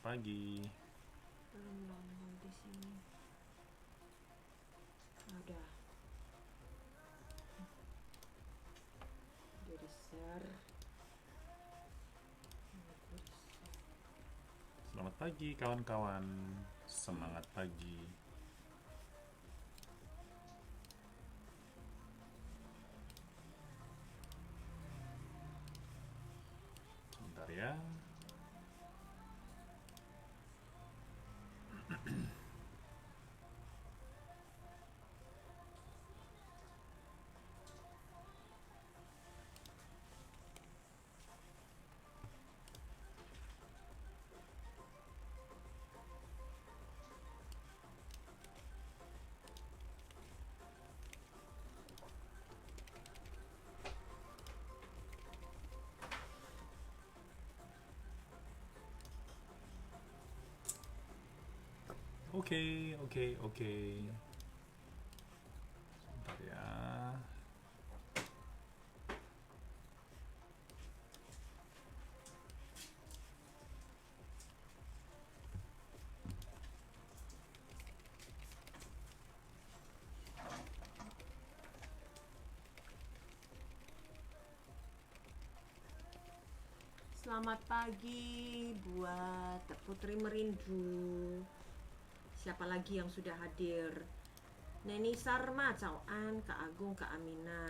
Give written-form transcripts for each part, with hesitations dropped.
pagi. Belum nongol di sini. Ada. Jadi share. Selamat pagi kawan-kawan. Semangat pagi. Sebentar ya. Oke. Sebentar ya. Selamat pagi buat Putri Merindu. Siapa lagi yang sudah hadir? Neni Sarma, Cawan, Kak Agung, Kak Amina.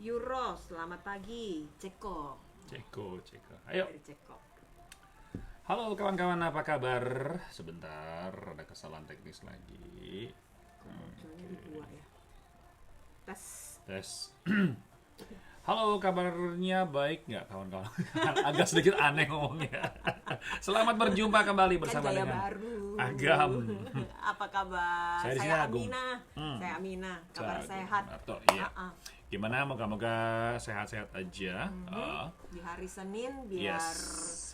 Yuro, selamat pagi. Ceko. Ceko. Ayo. Dari Ceko. Halo kawan-kawan, apa kabar? Sebentar, ada kesalahan teknis lagi. Kok munculnya di dua ya? Tes. Halo, kabarnya baik nggak kawan-kawan? Agak sedikit aneh ngomongnya. Selamat berjumpa kembali bersama Kan gaya dengan baru. Agam. Apa kabar? Saya di sini Agung. Amina. Saya Amina. Kabar Saya sehat. Agung. Iya. Gimana? Moga-moga sehat-sehat aja. Di hari Senin biar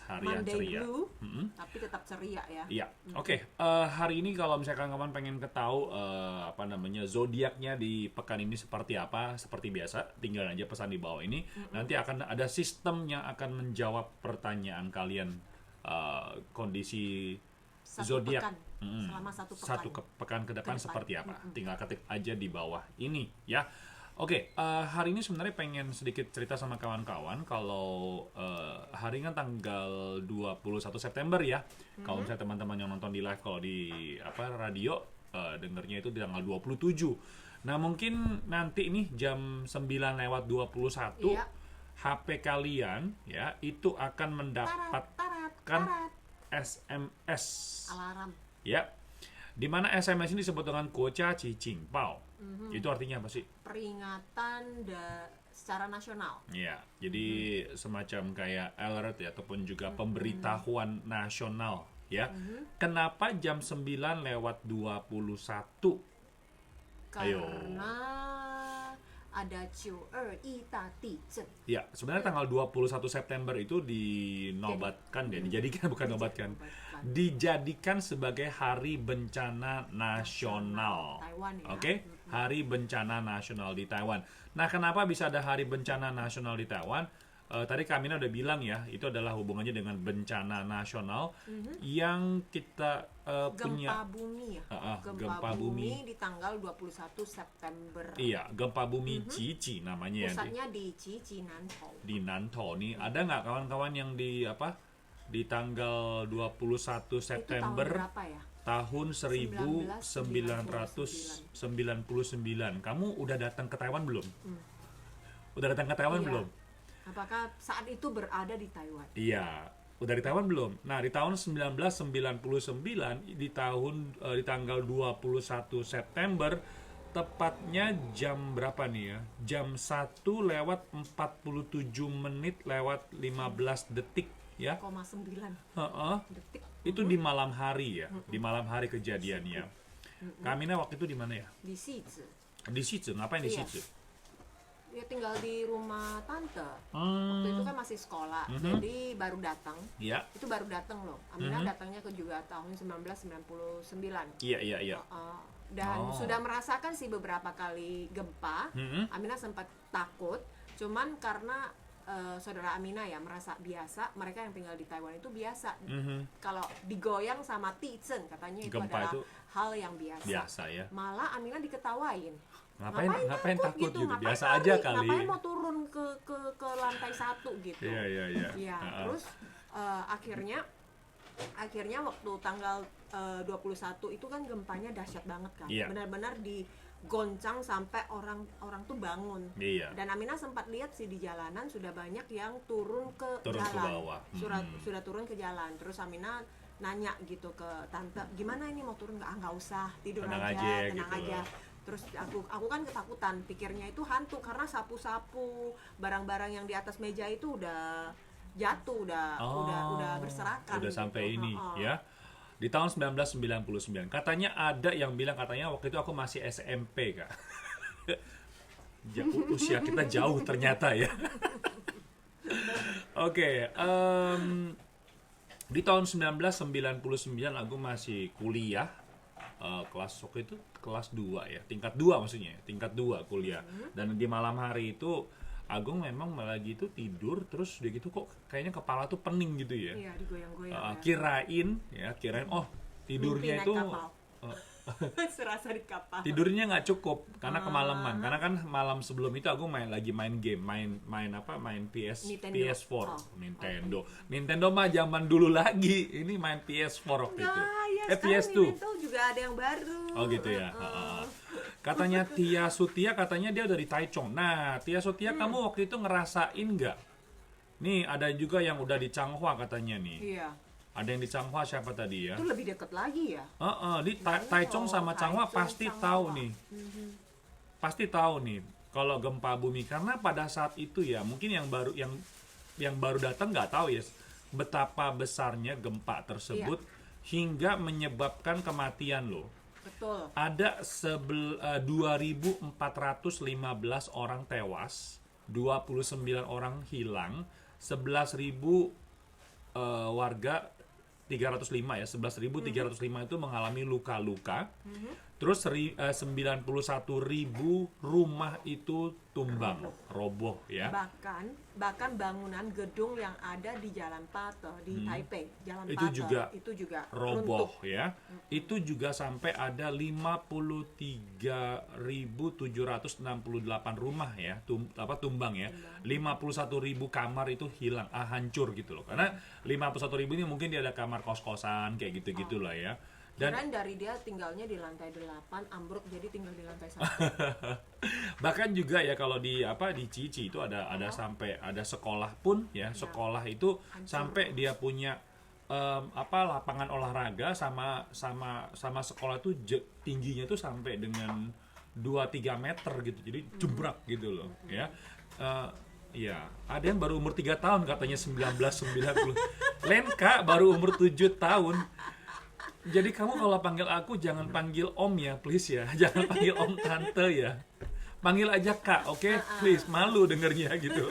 hari yang Monday ceria. blue, tapi tetap ceria ya. Iya. Oke. Hari ini kalau misalkan kawan pengen ketahui zodiaknya di pekan ini seperti apa, seperti biasa, tinggal aja pesan di bawah ini. Nanti akan ada sistem yang akan menjawab pertanyaan kalian, kondisi zodiak selama satu pekan ke depan seperti apa. Tinggal ketik aja di bawah ini ya. Oke, hari ini sebenarnya pengen sedikit cerita sama kawan-kawan kalau hari ini kan tanggal 21 September ya. Kalau misalnya teman-teman yang nonton di live, kalau di radio dengernya itu di tanggal 27. Nah, mungkin nanti nih jam 9:21 HP kalian ya itu akan mendapatkan SMS alarm. ya. Di mana SMS ini disebut dengan Kocha Cicing Pao. Itu artinya apa sih? Peringatan secara nasional. Ya, jadi semacam kayak alert ya, ataupun juga pemberitahuan nasional ya. Kenapa jam 9:21? Karena ada Qiu-er-yi-da-di-zhen. Ya, sebenarnya tanggal 21 September itu dinobatkan ya, dijadikan sebagai Hari Bencana Nasional. Taiwan ya. Oke, Hari Bencana Nasional di Taiwan. Nah, kenapa bisa ada Hari Bencana Nasional di Taiwan? Tadi Kamina udah bilang ya, itu adalah hubungannya dengan bencana nasional yang kita punya. Gempa bumi ya. Gempa bumi di tanggal 21 September. Iya, gempa bumi Cici namanya ya. Pusatnya di Cici, Nantou. Di Nantou nih, ada nggak kawan-kawan yang di tanggal 21 September itu tahun berapa ya? tahun 1999. Kamu udah datang ke Taiwan belum? Udah datang ke Taiwan belum? Apakah saat itu berada di Taiwan? Iya, udah di Taiwan belum? Nah, di tahun 1999 di tanggal 21 September tepatnya jam berapa nih ya? Jam 1:47:15 ya. 0,9 detik. Itu di malam hari ya, di malam hari kejadiannya. Kamina waktu itu di mana ya? Di Shizi. Di Shizi, ngapain di Shizi? Dia tinggal di rumah tante. Waktu itu kan masih sekolah, jadi baru datang. Iya. Itu baru datang loh. Amina datangnya juga tahun 1999. Iya. Dan sudah merasakan sih beberapa kali gempa. Amina sempat takut, cuman karena saudara Amina ya merasa biasa, mereka yang tinggal di Taiwan itu biasa. Kalau digoyang sama Ticen katanya itu Gempa adalah itu hal yang biasa. Biasa ya. Malah Amina diketawain. Ngapain takut gitu? Ngapain Biasa lari? aja kali. Ngapain mau turun ke lantai 1 gitu? Iya. Iya, terus akhirnya waktu tanggal 21 itu kan gempanya dahsyat banget kan. Iya. Benar-benar digoncang sampai orang tuh bangun. Iya. Dan Amina sempat lihat sih di jalanan sudah banyak yang turun ke Turun ke jalan. bawah. Sudah turun ke jalan. Terus Amina nanya gitu ke tante, gimana ini mau turun nggak? Nggak usah, tidur Tenang aja, aja tenang gitu aja. loh. Terus aku kan ketakutan, pikirnya itu hantu karena sapu-sapu, barang-barang yang di atas meja itu udah jatuh, udah berserakan. Udah gitu. Sampai ini ya. Di tahun 1999 katanya ada yang bilang katanya waktu itu aku masih SMP, Kak. Usia kita jauh ternyata ya. Oke, di tahun 1999 aku masih kuliah, kelas waktu itu kelas 2 ya, tingkat 2 maksudnya, tingkat 2 kuliah. Dan di malam hari itu Agung memang lagi itu tidur, terus dia gitu kok kayaknya kepala tuh pening gitu ya. Iya, digoyang-goyang. Kirain tidurnya mimpi itu naik kapal. Serasa di kapal. tidurnya nggak cukup karena kemalaman. Karena kan malam sebelum itu aku lagi main game, main Nintendo. PS4, Nintendo mah zaman dulu lagi. Ini main PS4 waktu itu. Ya, PS2. Nintendo juga ada yang baru. Oh gitu ya. Katanya Tia Sutia katanya dia udah di Taichung. Nah, Tia Sutia kamu waktu itu ngerasain nggak? Nih ada juga yang udah di Changhua katanya nih. Iya. Ada yang di Changhua siapa tadi ya? Itu lebih dekat lagi ya. Di Taichung sama Changhua Taichung pasti sama tahu apa? nih. Pasti tahu nih kalau gempa bumi karena pada saat itu ya mungkin yang baru datang nggak tahu ya betapa besarnya gempa tersebut hingga menyebabkan kematian loh. Betul. Ada 2.415 orang tewas, 29 orang hilang, 11.000 warga 305 ya, 11.305 itu mengalami luka-luka. Terus 91.000 rumah itu tumbang, roboh ya. Bahkan bangunan gedung yang ada di Jalan Pate di Taipei, Jalan Itu Pate juga roboh runtuh. ya. Itu juga sampai ada 53.768 rumah ya, tumbang ya. 51.000 kamar itu hilang, hancur gitu loh. Karena 51.000 ini mungkin dia ada kamar kos-kosan kayak gitu-gitu lah ya. Dan dari dia tinggalnya di lantai 8 ambruk jadi tinggal di lantai 1. Bahkan juga ya kalau di Cici itu ada sampai ada sekolah pun ya, sekolah itu hancur. Sampai dia punya lapangan olahraga sama sekolah itu tingginya tuh sampai dengan 2-3 meter gitu. Jadi jebrak gitu loh ya. Ya, ada yang baru umur 3 tahun katanya 1990. Lenka baru umur 7 tahun. Jadi kamu kalau panggil aku jangan panggil om ya, please ya. Jangan panggil om tante ya. Panggil aja kak, oke? Please, malu dengernya gitu.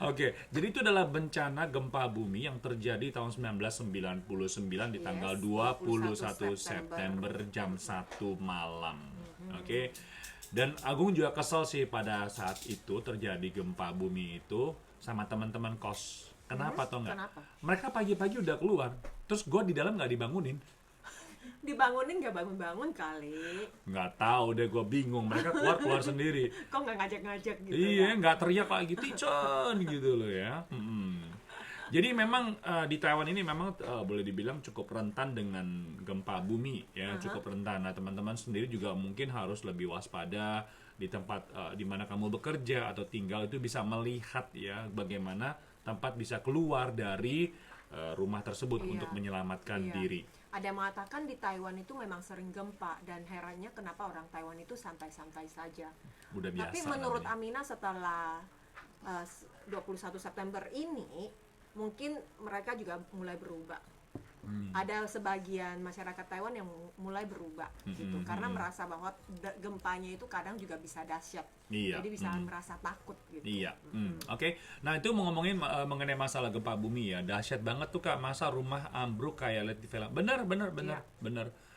Oke, jadi itu adalah bencana gempa bumi yang terjadi tahun 1999 di tanggal 21 September jam 1 malam. Oke. Dan Agung juga kesel sih pada saat itu terjadi gempa bumi itu sama teman-teman kos. Kenapa atau enggak? Kenapa? Mereka pagi-pagi udah keluar, terus gue di dalam nggak dibangunin. Dibangunin nggak bangun-bangun kali. Nggak tahu deh, gue bingung. Mereka keluar sendiri. Kok nggak ngajak-ngajak gitu? Iya, nggak teriak lagi Ticen gitu loh ya. Jadi memang di Taiwan ini memang boleh dibilang cukup rentan dengan gempa bumi ya, cukup rentan. Nah teman-teman sendiri juga mungkin harus lebih waspada di tempat di mana kamu bekerja atau tinggal itu bisa melihat ya bagaimana tempat bisa keluar dari rumah tersebut untuk menyelamatkan diri. Ada yang mengatakan di Taiwan itu memang sering gempa dan herannya kenapa orang Taiwan itu santai-santai saja. Udah biasa. Tapi menurut namanya. Amina setelah 21 September ini mungkin mereka juga mulai berubah. Ada sebagian masyarakat Taiwan yang mulai berubah gitu karena merasa bahwa gempanya itu kadang juga bisa dahsyat. Jadi bisa merasa takut gitu. Iya. Oke. Nah, itu mau ngomongin mengenai masalah gempa bumi ya. Dahsyat banget tuh Kak, masa rumah ambruk kayak lihat di film. Benar.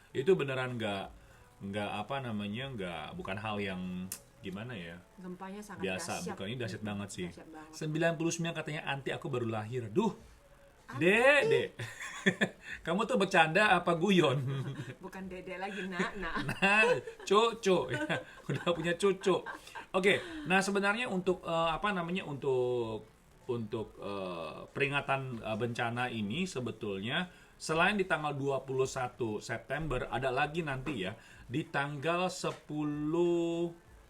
Itu beneran nggak apa namanya, nggak, bukan hal yang gimana ya, Gempanya sangat biasa, dahsyat. bukan, ini dahsyat banget sih. Dahsyat banget. 99 katanya anti aku baru lahir. Duh, Anti? Dek. Kamu tuh bercanda apa guyon? Bukan dede lagi, nak. Nah, cucu, ya, udah punya cucu. Oke, nah sebenarnya untuk apa namanya, untuk peringatan bencana ini sebetulnya selain di tanggal 21 September ada lagi nanti ya di tanggal 10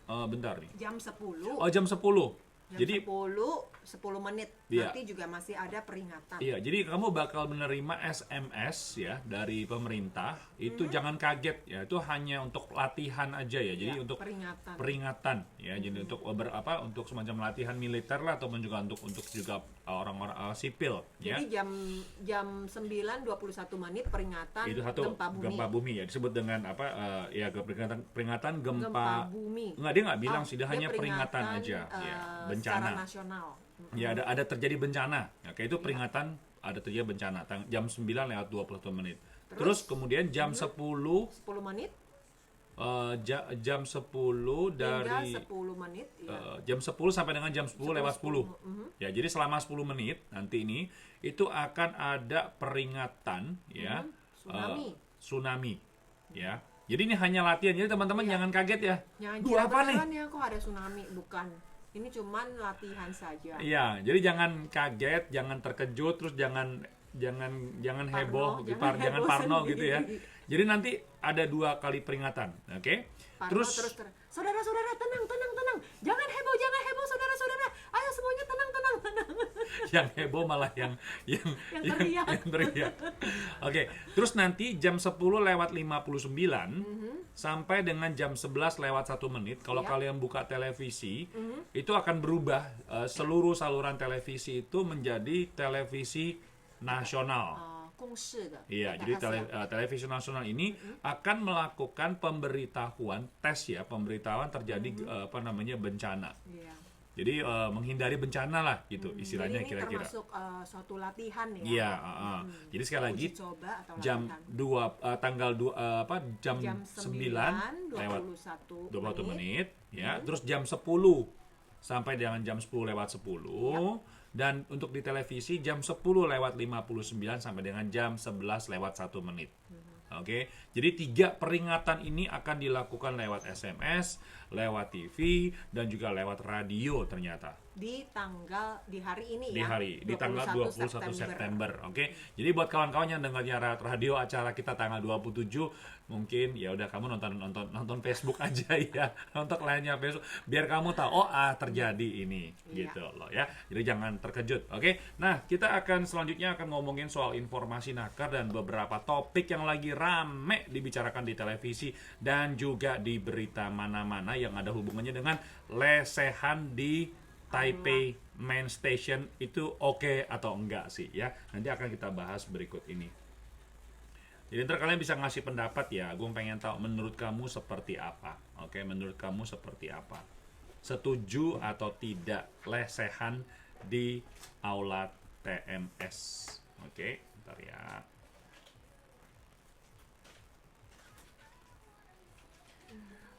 bentar nih. Jam 10. Oh, jam 10. Jam Jadi 10 menit. Iya. Nanti juga masih ada peringatan. iya, jadi kamu bakal menerima SMS ya dari pemerintah. Itu jangan kaget ya, itu hanya untuk latihan aja ya. Jadi Ya, untuk peringatan. ya. Jadi untuk untuk semacam latihan militer lah, ataupun juga untuk juga orang-orang sipil ya. Jadi jam 9:21 menit peringatan Itu satu gempa bumi. ya, disebut dengan apa ya, peringatan gempa. Gempa bumi. Enggak, dia nggak bilang sih, dia Dia hanya peringatan aja ya, bencana. Secara nasional. Ya, ada terjadi bencana. Oke, itu peringatan ada terjadi bencana jam 9:21 menit. Terus kemudian jam 10 10 menit jam 10 dari hingga 10 menit ya. jam 10 sampai dengan jam 10:10. Ya, jadi selama 10 menit nanti ini itu akan ada peringatan ya, tsunami ya. Jadi ini hanya latihan. Jadi teman-teman jangan kaget ya. Jangan Duh, kira apa nih? beneran ya kok ada tsunami, bukan. Ini cuman latihan saja. Iya, jadi jangan kaget, jangan terkejut, terus jangan heboh, jangan parno sendiri. gitu ya. Jadi nanti ada 2 kali peringatan, oke? Parno terus saudara-saudara tenang. Jangan heboh saudara-saudara. Ayo semuanya tenang. Yang heboh malah yang teriak. Oke, terus nanti jam 10:59 sampai dengan jam 11:01 menit, kalau kalian buka televisi, itu akan berubah seluruh saluran televisi itu menjadi televisi nasional. Iya, jadi televisi nasional ini akan melakukan pemberitahuan pemberitahuan terjadi bencana. Iya. Jadi menghindari bencana lah gitu istilahnya, jadi ini kira-kira. Termasuk suatu latihan ya. Iya, jadi sekali lagi Uji coba atau jam latihan. tanggal jam 9:21 menit ya. Terus jam 10 sampai dengan jam 10:10 dan untuk di televisi jam 10:59 sampai dengan jam 11:01 menit. Oke, jadi 3 peringatan ini akan dilakukan lewat SMS, lewat TV, dan juga lewat radio ternyata. Di hari ini Di tanggal 21 September. Oke. Jadi buat kawan-kawan yang dengarnya radio acara kita tanggal 27, mungkin ya udah kamu nonton Facebook aja ya. Untuk lainnya Facebook biar kamu tahu terjadi ini gitu loh ya. Jadi jangan terkejut. Oke. Nah, kita akan selanjutnya ngomongin soal informasi nakar dan beberapa topik yang lagi rame dibicarakan di televisi dan juga di berita mana-mana yang ada hubungannya dengan lesehan di Taipei Main Station. Itu oke atau enggak sih ya, nanti akan kita bahas berikut ini. Jadi ntar kalian bisa ngasih pendapat ya, gue pengen tahu menurut kamu seperti apa. Oke, menurut kamu seperti apa, setuju atau tidak lesehan di aula TMS. Oke, bentar ya.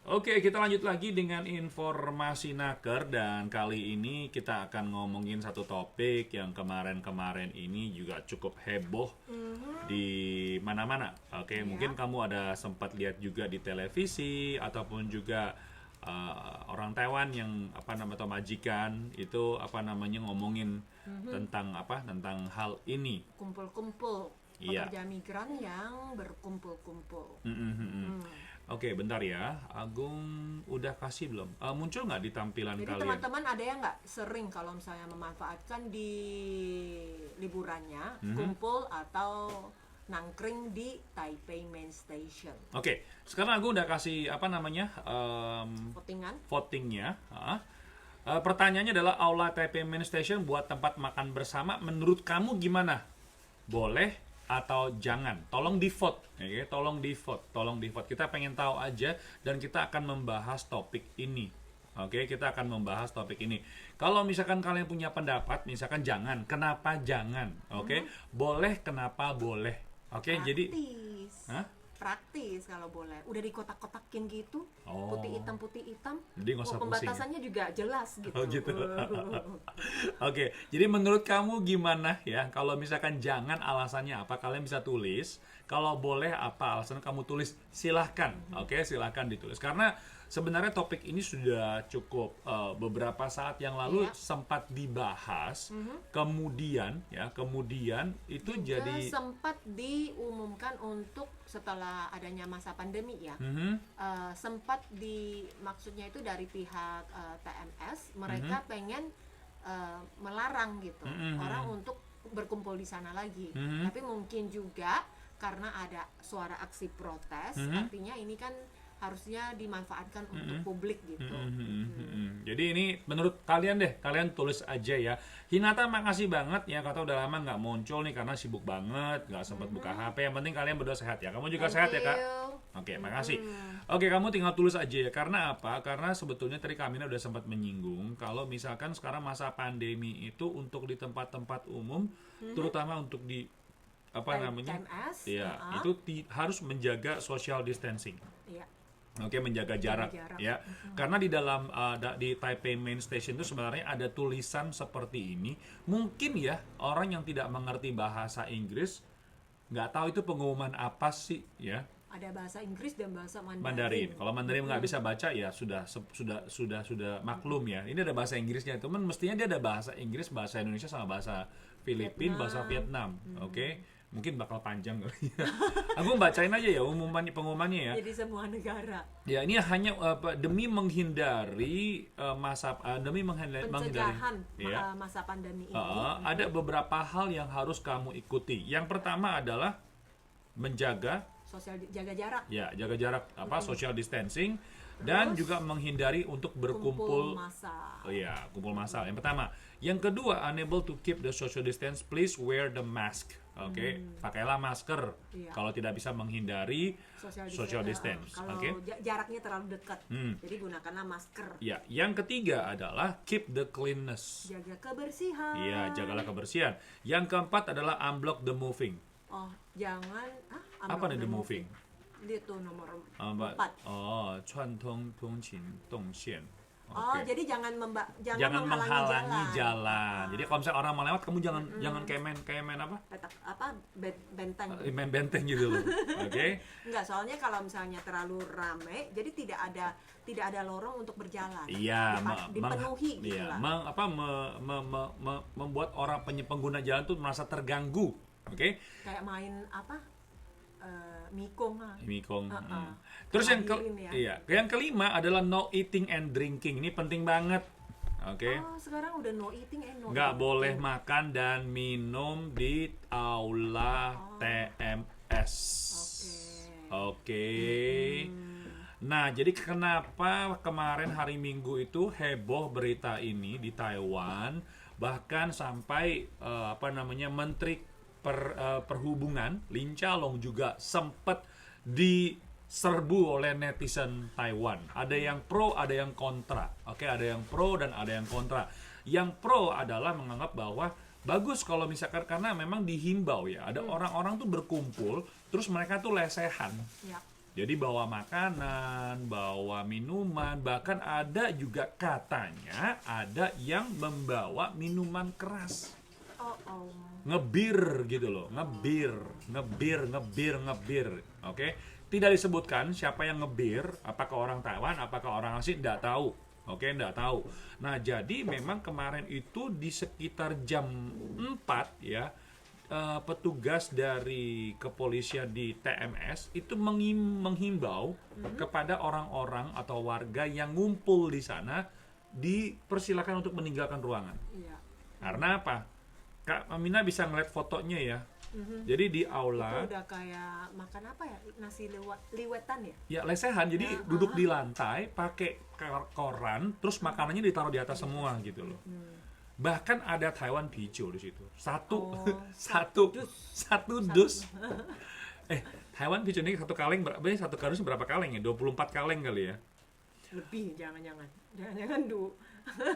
Oke, kita lanjut lagi dengan informasi naker, dan kali ini kita akan ngomongin satu topik yang kemarin-kemarin ini juga cukup heboh di mana-mana. Oke, mungkin kamu ada sempat lihat juga di televisi ataupun juga orang Taiwan yang atau majikan itu ngomongin tentang hal ini. Kumpul-kumpul pekerja migran yang berkumpul-kumpul. Oke, bentar ya. Agung udah kasih belum? Muncul nggak di tampilan Jadi kalian? Jadi teman-teman ada yang nggak sering kalau misalnya memanfaatkan di liburannya kumpul atau nangkring di Taipei Main Station. Oke, sekarang Agung udah kasih votingnya. Pertanyaannya adalah aula Taipei Main Station buat tempat makan bersama. Menurut kamu gimana? Boleh atau jangan? Tolong di vote, okay? Tolong di vote. Kita pengen tahu aja dan kita akan membahas topik ini. Oke, kita akan membahas topik ini. Kalau misalkan kalian punya pendapat, misalkan jangan, kenapa jangan? Oke, boleh, kenapa boleh? Oke, jadi praktis kalau boleh. Udah dikotak-kotakin gitu, Oh. putih hitam. Jadi nggak usah pusing ya? Pembatasannya juga jelas gitu. Oh gitu. Oke, jadi menurut kamu gimana ya? Kalau misalkan jangan alasannya apa? Kalian bisa tulis. Kalau boleh apa alasan kamu tulis? Silahkan. Oke, silahkan ditulis. Karena sebenarnya topik ini sudah cukup beberapa saat yang lalu Iya. sempat dibahas. Kemudian itu Juga jadi sempat diumumkan untuk setelah adanya masa pandemi ya. Sempat maksudnya itu dari pihak TMS mereka pengen melarang gitu orang untuk berkumpul di sana lagi. Tapi mungkin juga karena ada suara aksi protes, artinya ini kan harusnya dimanfaatkan untuk publik gitu. Jadi ini menurut kalian deh, kalian tulis aja ya. Hinata makasih banget ya, kata udah lama nggak muncul nih karena sibuk banget, nggak sempat buka HP. Yang penting kalian berdua sehat ya. Kamu juga sehat ya Kak? Oke, makasih. Oke, kamu tinggal tulis aja ya. Karena apa? Karena sebetulnya tadi Kamina udah sempat menyinggung kalau misalkan sekarang masa pandemi itu untuk di tempat-tempat umum, terutama untuk di TMS, ya, itu harus menjaga social distancing. Iya. Oke, menjaga jarak, ya. Karena di dalam di Taipei Main Station itu sebenarnya ada tulisan seperti ini. Mungkin ya orang yang tidak mengerti bahasa Inggris nggak tahu itu pengumuman apa sih, ya. Ada bahasa Inggris dan bahasa Mandarin. Kalau Mandarin nggak bisa baca ya sudah maklum ya. Ini ada bahasa Inggrisnya, teman. Mestinya dia ada bahasa Inggris, bahasa Indonesia sama bahasa Filipina, bahasa Vietnam. Oke. Mungkin bakal panjang kali ya. Aku bacain aja ya pengumumannya ya. Jadi semua negara. Ya, ini hanya demi menghindari pencegahan masa pandemi ini. Ada beberapa hal yang harus kamu ikuti. Yang pertama adalah menjaga jaga jarak. Ya, jaga jarak social distancing. Dan juga menghindari untuk berkumpul massa. Oh iya, kumpul massal. Yang pertama. Yang kedua, unable to keep the social distance, please wear the mask. Oke, pakailah masker kalau tidak bisa menghindari social distance. Kalau jaraknya terlalu dekat, jadi gunakanlah masker. Ya, yang ketiga adalah keep the cleanness. Jaga kebersihan. Iya, jagalah kebersihan. Yang keempat adalah unblock the moving. Oh, jangan apa nih the moving? Itu nomor 4. Oh, 串通通勤动线. Oh, jadi jangan menghalangi jalan. Jadi kalau misalnya orang mau lewat, kamu jangan kayak main apa? Benteng. Main benteng gitu loh. Oke. Enggak, soalnya kalau misalnya terlalu rame, jadi tidak ada lorong untuk berjalan. Iya, dipenuhi gitu lah. Membuat orang pengguna jalan tuh merasa terganggu. Oke. Kayak main Mikong. Terus yang kelima adalah no eating and drinking. Ini penting banget. Oke. Oh, sekarang udah no eating and no nggak boleh makan dan minum di aula TMS. Oke. Nah, jadi kenapa kemarin hari Minggu itu heboh berita ini di Taiwan, bahkan sampai Menteri Perhubungan Lin Chalong juga sempat diserbu oleh netizen Taiwan. Ada yang pro, ada yang kontra. Oke, ada yang pro dan ada yang kontra. Yang pro adalah menganggap bahwa bagus kalau misalkan karena memang dihimbau ya. Ada orang-orang tuh berkumpul, terus mereka tuh lesehan. Ya. Jadi bawa makanan, bawa minuman, bahkan ada juga katanya ada yang membawa minuman keras. Ngebir gitu loh, ngebir. Oke, tidak disebutkan siapa yang ngebir, apakah orang Taiwan, apakah orang asing, tidak tahu. Oke, tidak tahu. Nah, jadi memang kemarin itu di sekitar jam 4 ya, petugas dari kepolisian di TMS itu menghimbau kepada orang-orang atau warga yang ngumpul di sana dipersilakan untuk meninggalkan ruangan. Iya. Karena apa? Kak Amina bisa ngeliat fotonya ya. Jadi di aula itu udah kayak makan apa ya, nasi liwetan ya? Ya lesehan, jadi duduk di lantai pakai koran, terus makanannya ditaruh di atas semua gitu loh. Bahkan ada Taiwan Pijo di situ. Satu dus. Taiwan Pijo ini satu kardus berapa kaleng ya? 24 kaleng kali ya? Lebih, jangan-jangan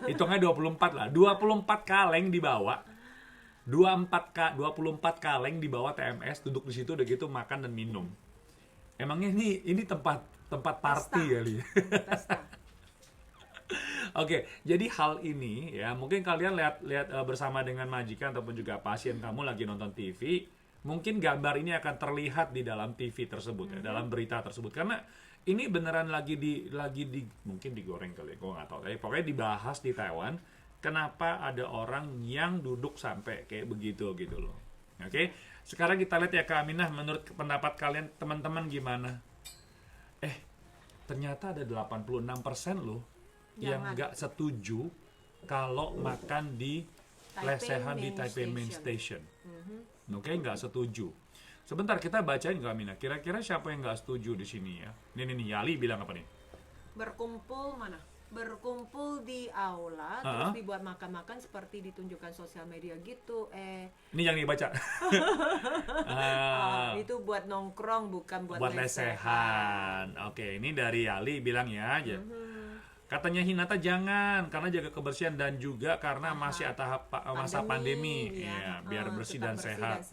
hitungnya 24 lah. 24 kaleng dibawa. 24 kaleng di bawah TMS, duduk di situ udah gitu makan dan minum. Emangnya ini tempat party Pesta. kali ya? Pesta. Oke, jadi hal ini ya mungkin kalian lihat bersama dengan majikan ataupun juga pasien kamu lagi nonton TV, mungkin gambar ini akan terlihat di dalam TV tersebut ya, dalam berita tersebut karena ini beneran lagi di mungkin digoreng kali ya, gue nggak tahu. Tapi pokoknya dibahas di Taiwan, kenapa ada orang yang duduk sampai kayak begitu gitu loh. Oke, sekarang kita lihat ya Kak Aminah, menurut pendapat kalian teman-teman gimana? Ternyata ada 86% loh yang Jangan. nggak setuju kalau makan di lesehan di Taipei Main Station. Oke, nggak setuju. Sebentar kita bacain Kak Aminah. Kira-kira siapa yang nggak setuju di sini ya? Nih, Yali bilang apa nih? Berkumpul mana? Berkumpul di aula, terus dibuat makan-makan seperti ditunjukkan sosial media gitu. Ini yang dibaca. Itu buat nongkrong, bukan buat lesehan. Oke, ini dari Yali bilang ya. Katanya Hinata jangan, karena jaga kebersihan dan juga karena masih masa pandemi. Ya, biar bersih dan sehat.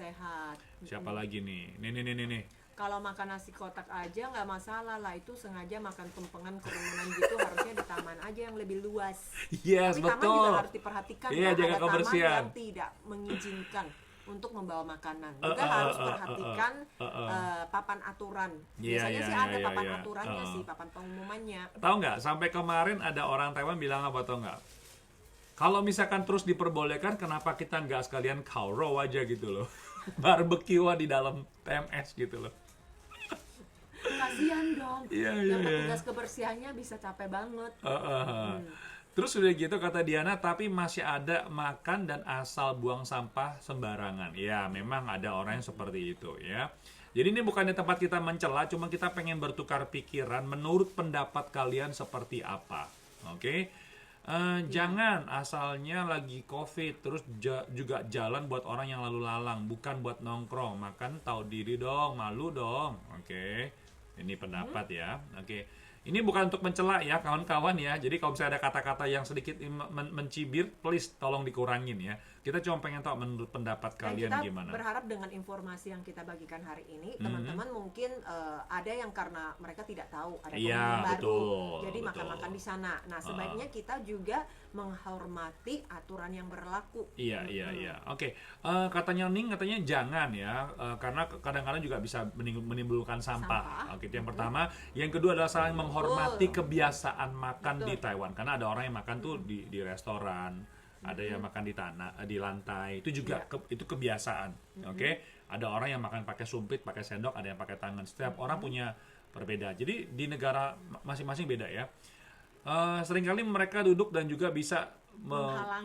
Siapa lagi nih? Nih. Kalau makan nasi kotak aja nggak masalah lah, itu sengaja makan tumpengan kerumunan gitu, harusnya di taman aja yang lebih luas. Yes, tapi betul. taman juga harus diperhatikan Iya, ya, jaga ada kebersihan. taman yang tidak mengizinkan untuk membawa makanan. Juga harus perhatikan papan aturan. Biasanya sih ada papan aturannya sih, papan pengumumannya. Tahu nggak? Sampai kemarin ada orang Taiwan bilang apa tau nggak? Kalau misalkan terus diperbolehkan, kenapa kita nggak sekalian kaoro aja gitu loh? Barbecue di dalam TMS gitu loh. Kasihan dong. Yang petugas kebersihannya bisa capek banget. Terus udah gitu kata Diana, tapi masih ada makan dan asal buang sampah sembarangan. Ya, memang ada orang yang seperti itu ya. Jadi ini bukannya tempat kita mencela, cuma kita pengen bertukar pikiran menurut pendapat kalian seperti apa. Oke? Jangan asalnya lagi COVID terus juga jalan buat orang yang lalu lalang, bukan buat nongkrong. Makan tahu diri dong, malu dong. Oke. Ini pendapat ya. Oke. Ini bukan untuk mencela ya kawan-kawan ya. Jadi kalau misalnya ada kata-kata yang sedikit mencibir, please tolong dikurangin ya. Kita cuma pengen tahu menurut pendapat kalian kita gimana. Berharap dengan informasi yang kita bagikan hari ini, teman-teman mungkin ada yang karena mereka tidak tahu ada pengumuman baru, jadi makan-makan di sana. Nah, sebaiknya kita juga menghormati aturan yang berlaku. Iya. Oke. Katanya jangan ya, karena kadang-kadang juga bisa menimbulkan sampah. Oke, itu yang pertama. Yang kedua adalah saling menghormati kebiasaan makan di Taiwan, karena ada orang yang makan tuh di restoran. Ada yang makan di tanah, di lantai. Itu juga itu kebiasaan. Oke? Ada orang yang makan pakai sumpit, pakai sendok, ada yang pakai tangan. Setiap orang punya berbeda. Jadi di negara masing-masing beda ya. Seringkali mereka duduk dan juga bisa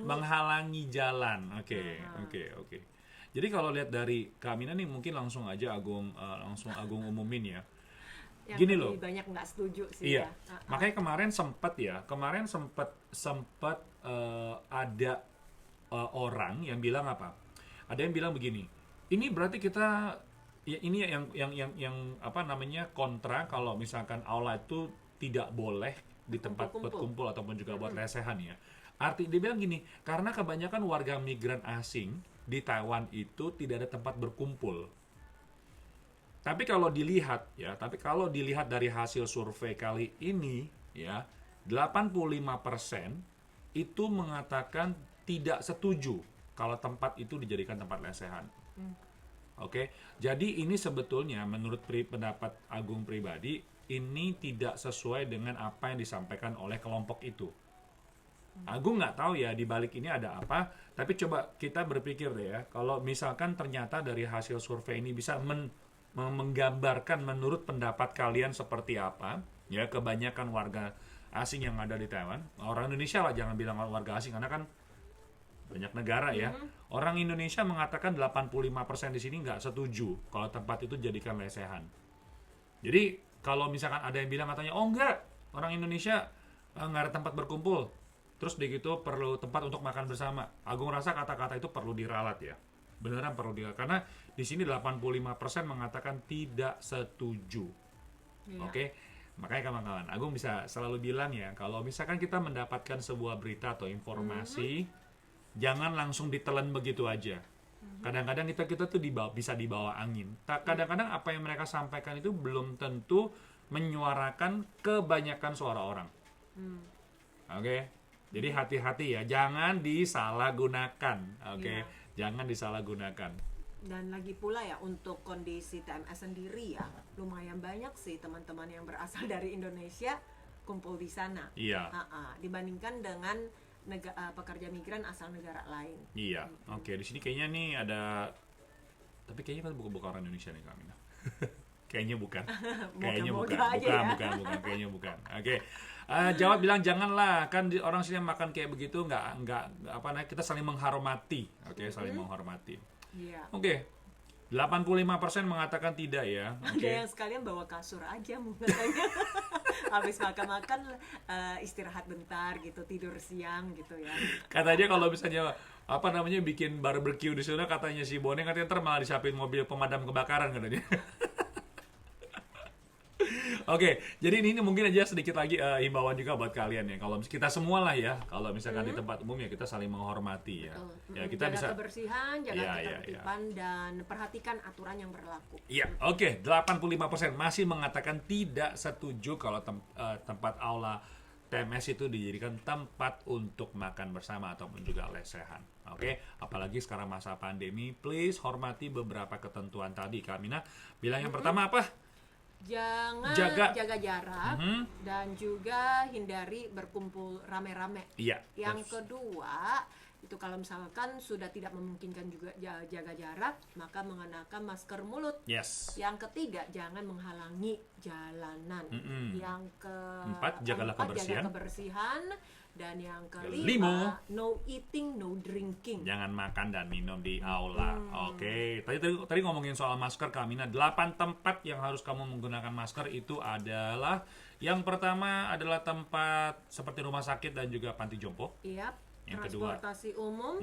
menghalangi jalan. Oke. Jadi kalau lihat dari Kamina nih, mungkin langsung aja Agung umumin ya. Yang gini lebih loh, banyak nggak setuju sih iya. ya. Makanya kemarin sempat ada orang yang bilang apa? Ada yang bilang begini, ini berarti kita ya, ini yang apa namanya, kontra kalau misalkan aula itu tidak boleh di tempat berkumpul ataupun juga buat lesehan ya. Dia bilang gini, karena kebanyakan warga migran asing di Taiwan itu tidak ada tempat berkumpul. Tapi kalau dilihat dari hasil survei kali ini ya, 85% itu mengatakan tidak setuju kalau tempat itu dijadikan tempat lesehan. Oke. Jadi ini sebetulnya menurut pendapat Agung pribadi, ini tidak sesuai dengan apa yang disampaikan oleh kelompok itu. Agung nggak tahu ya di balik ini ada apa, tapi coba kita berpikir deh ya, kalau misalkan ternyata dari hasil survei ini bisa menggambarkan menurut pendapat kalian seperti apa ya, kebanyakan warga asing yang ada di Taiwan, orang Indonesia lah, jangan bilang warga asing karena kan banyak negara ya. Orang Indonesia mengatakan 85% di sini nggak setuju kalau tempat itu jadikan lesehan. Jadi kalau misalkan ada yang bilang katanya, oh enggak, orang Indonesia nggak ada tempat berkumpul, terus begitu perlu tempat untuk makan bersama. Agung rasa kata-kata itu perlu diralat ya. Beneran perlu diralat, karena di sini 85% mengatakan tidak setuju. Oke? Makanya kawan-kawan, Agung bisa selalu bilang ya, kalau misalkan kita mendapatkan sebuah berita atau informasi, jangan langsung ditelan begitu aja. Kadang-kadang kita tuh bisa dibawa angin. Kadang-kadang apa yang mereka sampaikan itu belum tentu menyuarakan kebanyakan suara orang. Oke. Jadi hati-hati ya, jangan disalahgunakan. Oke. Iya. Jangan disalahgunakan. Dan lagi pula ya untuk kondisi TMS sendiri ya, lumayan banyak sih teman-teman yang berasal dari Indonesia kumpul di sana. Iya. Dibandingkan dengan pekerja migran asal negara lain. Iya. Oke, di sini kayaknya nih ada, tapi kayaknya kan bukan orang Indonesia nih, Kak Mina. Kayaknya bukan. Kayaknya bukan. Moga-moga aja ya. Bukan. Kayaknya bukan. Oke. Jawab bilang janganlah, kan orang sini makan kayak begitu nggak apa namanya, kita saling menghormati. Oke, saling menghormati. Iya. Oke. 85% mengatakan tidak ya. Ada Oke. yang sekalian bawa kasur aja katanya. Habis makan-makan istirahat bentar gitu, tidur siang gitu ya. Katanya kalau misalnya apa namanya bikin barbecue di sana, katanya si Boneng katanya ntar malah disiapin mobil pemadam kebakaran katanya. Oke, jadi ini mungkin aja sedikit lagi himbauan juga buat kalian ya. Kalau kita semua lah ya, kalau misalkan di tempat umum ya kita saling menghormati ya. Ya kita Jaga bisa kebersihan, jaga Iya, ketertiban dan perhatikan aturan yang berlaku. Iya, oke. 85% masih mengatakan tidak setuju kalau tempat aula TMS itu dijadikan tempat untuk makan bersama ataupun juga lesehan. Oke, apalagi sekarang masa pandemi, please hormati beberapa ketentuan tadi. Kak Mina bilang yang pertama apa? Jangan Jaga. jaga jarak dan juga hindari berkumpul rame-rame. Iya. Yang kedua, itu kalau misalkan sudah tidak memungkinkan juga jaga jarak, maka mengenakan masker mulut. Yes. Yang ketiga, jangan menghalangi jalanan. Yang Empat, jagalah kebersihan. jaga kebersihan. Dan yang Kelima, kelima, no eating, no drinking. Jangan makan dan minum di aula. Oke. Tadi ngomongin soal masker, Kak Mina. 8 tempat yang harus kamu menggunakan masker itu adalah, yang pertama adalah tempat seperti rumah sakit dan juga panti jompo. Iya. Yang kedua, Transportasi umum,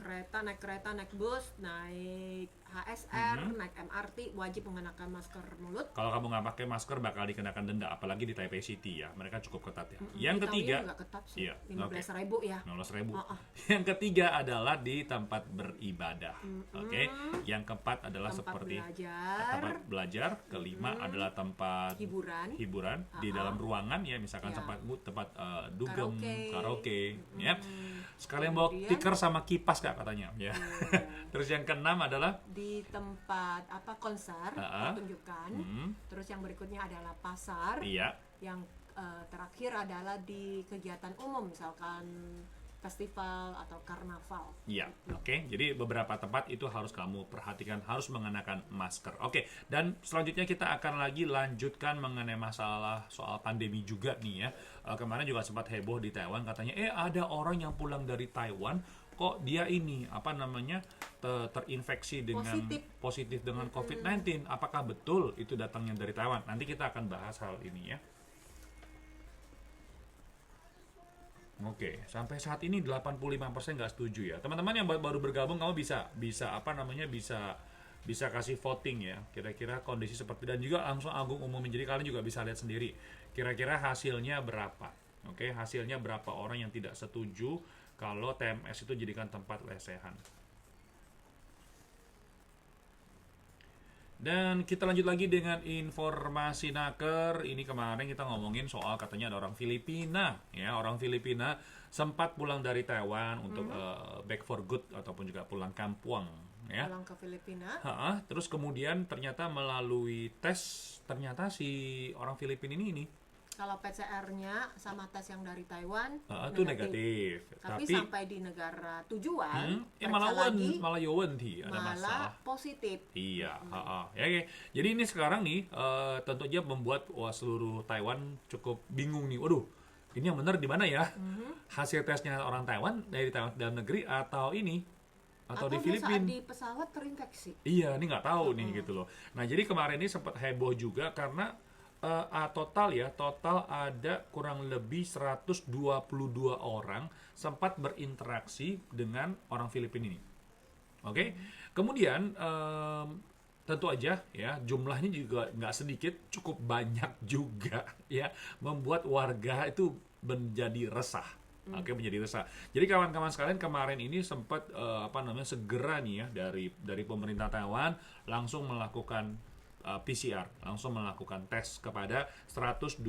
kereta, naik bus, naik HSR, naik MRT, wajib mengenakan masker mulut. kalau kamu nggak pakai masker bakal dikenakan denda, apalagi di Taipei City ya. Mereka cukup ketat ya. Yang Di ketiga, Taoyuan nggak ketat sih, iya, 15.000 ya. 15.000. Yang ketiga adalah di tempat beribadah. Oke. Yang keempat adalah Tempat seperti belajar. tempat belajar. Kelima adalah tempat Hiburan. di dalam ruangan ya, misalkan Ya. tempat dugem, Karaoke. karaoke, ya. Sekalian bawa Kemudian- tikar sama kipas Kak katanya, ya. Terus yang keenam adalah Di tempat konser, pertunjukan. Terus yang berikutnya adalah pasar. iya. Yang terakhir adalah di kegiatan umum, misalkan festival atau karnaval. Iya, oke. Jadi beberapa tempat itu harus kamu perhatikan, harus mengenakan masker. Oke, dan selanjutnya kita akan lagi lanjutkan mengenai masalah soal pandemi juga nih ya. Kemarin juga sempat heboh di Taiwan, katanya ada orang yang pulang dari Taiwan kok dia ini apa namanya terinfeksi dengan positif dengan COVID-19. Apakah betul itu datangnya dari Taiwan? Nanti kita akan bahas hal ini ya. Oke, sampai saat ini 85% nggak setuju ya. Teman-teman yang baru bergabung, kamu bisa apa namanya bisa kasih voting ya. Kira-kira kondisi seperti, dan juga langsung Agung umumin, jadi kalian juga bisa lihat sendiri. Kira-kira hasilnya berapa? Oke, hasilnya berapa orang yang tidak setuju kalau TMS itu jadikan tempat lesehan. Dan kita lanjut lagi dengan informasi naker. Ini kemarin kita ngomongin soal katanya ada orang Filipina ya, orang Filipina sempat pulang dari Taiwan untuk back for good ataupun juga pulang kampung ya. Pulang ke Filipina. Terus kemudian ternyata melalui tes, ternyata si orang Filipina ini Kalau PCR-nya sama tes yang dari Taiwan itu negatif. Tapi sampai di negara tujuan malah ada masalah positif. Iya, ya, oke. Jadi ini sekarang nih tentu aja membuat seluruh Taiwan cukup bingung nih. Waduh, ini yang benar di mana ya? Hasil tesnya orang Taiwan dari Taiwan dalam negeri atau ini? Atau di Filipina? Saat di pesawat terinfeksi. Iya, ini nggak tahu nih gitu loh. Nah, jadi kemarin ini sempat heboh juga karena total ada kurang lebih 122 orang sempat berinteraksi dengan orang Filipina ini. Oke. Kemudian tentu aja ya jumlahnya juga nggak sedikit, cukup banyak juga ya, membuat warga itu menjadi resah. Oke, menjadi resah. Jadi kawan-kawan sekalian kemarin ini sempat segera nih ya dari pemerintah Taiwan langsung melakukan PCR, langsung melakukan tes kepada 122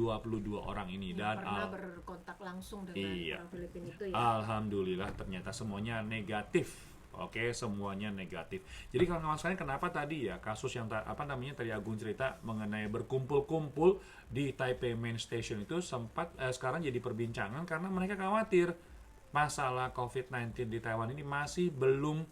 orang ini dan pernah berkontak langsung dengan orang Filipina itu ya. Alhamdulillah ternyata semuanya negatif. Oke, semuanya negatif. Jadi kawan-kawan sekalian, kenapa tadi ya kasus yang tadi Agung cerita mengenai berkumpul-kumpul di Taipei Main Station itu sempat sekarang jadi perbincangan karena mereka khawatir masalah COVID-19 di Taiwan ini masih belum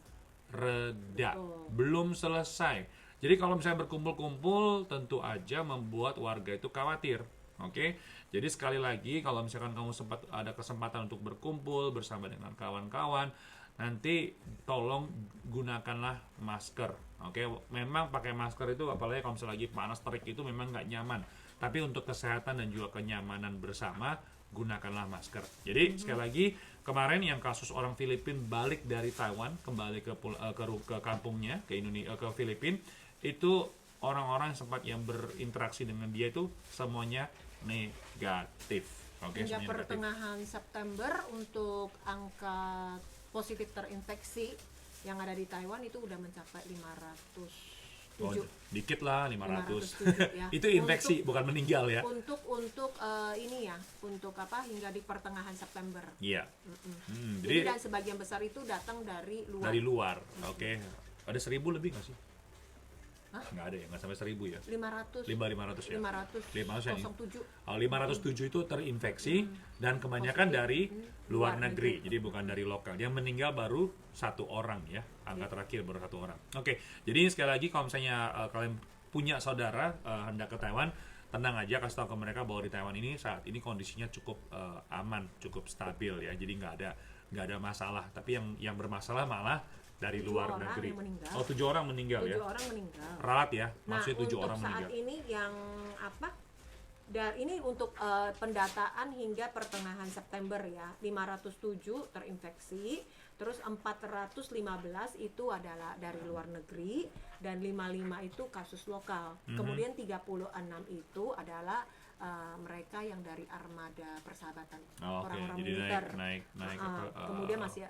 reda, belum selesai. Jadi kalau misalnya berkumpul-kumpul tentu aja membuat warga itu khawatir. Oke, jadi sekali lagi kalau misalkan kamu sempat ada kesempatan untuk berkumpul bersama dengan kawan-kawan, nanti tolong gunakanlah masker. Oke, memang pakai masker itu apalagi kalau misalnya lagi panas terik itu memang nggak nyaman. Tapi untuk kesehatan dan juga kenyamanan bersama, gunakanlah masker. Jadi sekali lagi kemarin yang kasus orang Filipina balik dari Taiwan kembali ke kampungnya ke Indonesia, ke Filipina, itu orang-orang sempat yang berinteraksi dengan dia itu semuanya negatif. Oke, hingga pertengahan September untuk angka positif terinfeksi yang ada di Taiwan itu udah mencapai 507. Dikit lah 500. Ya. Itu infeksi bukan meninggal ya. Untuk ini ya, untuk hingga di pertengahan September. Iya. Jadi dan sebagian besar itu datang dari luar. Dari luar. Oke. Ada 1.000 lebih nggak sih? Hah? Nggak ada ya, nggak sampai 1.000 ya? 500 ya? 507. 507 itu terinfeksi dan kebanyakan dari luar negeri, jadi bukan dari lokal. Yang meninggal baru 1 orang ya, angka terakhir baru 1 orang. Oke, jadi sekali lagi kalau misalnya kalian punya saudara hendak ke Taiwan, tenang aja, kasih tahu ke mereka bahwa di Taiwan ini saat ini kondisinya cukup aman, cukup stabil ya, jadi nggak ada masalah. Tapi yang bermasalah malah dari luar negeri. 7 orang meninggal ya. 7 orang meninggal. Ralat ya. Maksudnya 7 orang meninggal. Saat ini yang ini untuk pendataan hingga pertengahan September ya. 507 terinfeksi, terus 415 itu adalah dari luar negeri dan 55 itu kasus lokal. Kemudian 36 itu adalah mereka yang dari armada persahabatan, orang-orang militer. Naik kemudian masih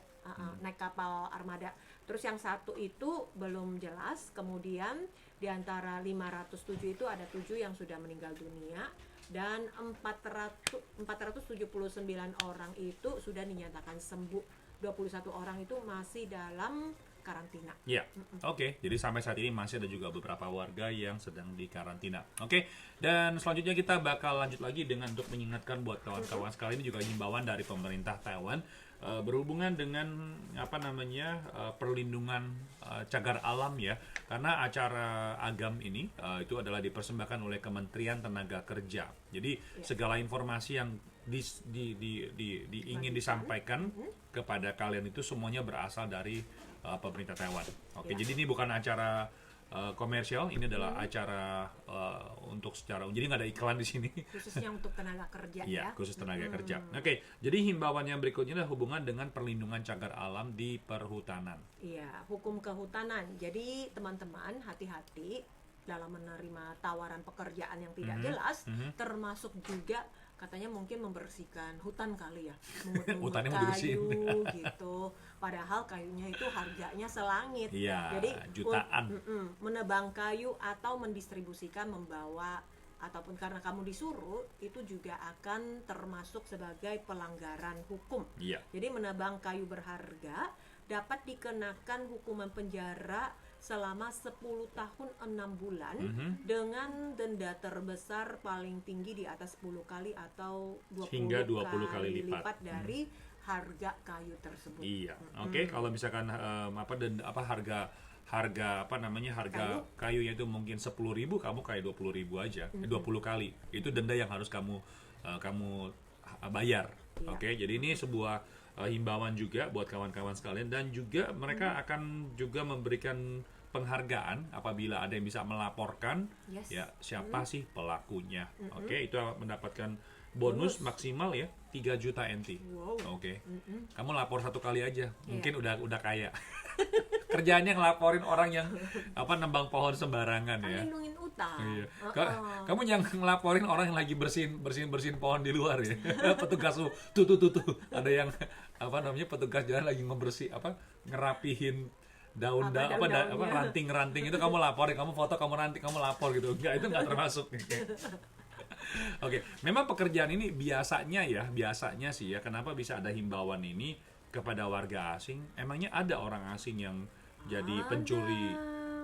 naik kapal armada. Terus yang satu itu belum jelas. Kemudian di antara 507 itu ada 7 yang sudah meninggal dunia dan 479 orang itu sudah dinyatakan sembuh. 21 orang itu masih dalam karantina. Ya, oke. Jadi sampai saat ini masih ada juga beberapa warga yang sedang di karantina. Oke. Dan selanjutnya kita bakal lanjut lagi dengan untuk mengingatkan buat kawan-kawan sekali, ini juga himbauan dari pemerintah Taiwan berhubungan dengan perlindungan cagar alam ya. Karena acara AGAM ini itu adalah dipersembahkan oleh Kementerian Tenaga Kerja. Jadi segala informasi yang ingin disampaikan kepada kalian itu semuanya berasal dari pemerintah Taiwan. Oke, jadi ini bukan acara komersial, ini adalah acara untuk jadi nggak ada iklan di sini. Khususnya untuk tenaga kerja ya. Khusus tenaga kerja. Oke, jadi himbauan yang berikutnya adalah hubungan dengan perlindungan cagar alam di perhutanan. Iya, hukum kehutanan. Jadi teman-teman hati-hati dalam menerima tawaran pekerjaan yang tidak jelas, termasuk juga katanya mungkin membersihkan hutan kali ya, mengut kayu gitu. Padahal kayunya itu harganya selangit. Iya, jadi jutaan. Menebang kayu atau mendistribusikan, membawa ataupun karena kamu disuruh itu juga akan termasuk sebagai pelanggaran hukum. Iya. Jadi menebang kayu berharga dapat dikenakan hukuman penjara selama 10 tahun 6 bulan dengan denda terbesar paling tinggi di atas 10 kali atau 20 kali lipat dari harga kayu tersebut. Iya. Oke, kalau misalkan harga kayunya itu mungkin 10.000, kamu kayak 20.000 aja. 20 kali. Itu denda yang harus kamu bayar. Iya. Oke, jadi ini sebuah himbauan juga buat kawan-kawan sekalian, dan juga mereka akan juga memberikan penghargaan apabila ada yang bisa melaporkan ya siapa sih pelakunya. Oke, itu mendapatkan bonus maksimal ya 3 juta NT. Oke. Kamu lapor 1 kali aja, mungkin udah kaya. Kerjaannya ngelaporin orang yang nembang pohon sembarangan Kan ya. lindungin utang. Iya. Kamu jangan ngelaporin orang yang lagi bersihin pohon di luar ya. Petugas tuh ada yang petugas jalan lagi ngerapihin ranting-ranting itu kamu laporin, kamu foto, kamu ranting, kamu lapor gitu. Enggak, itu enggak termasuk. Oke, memang pekerjaan ini biasanya sih ya, kenapa bisa ada himbauan ini kepada warga asing? Emangnya ada orang asing yang jadi pencuri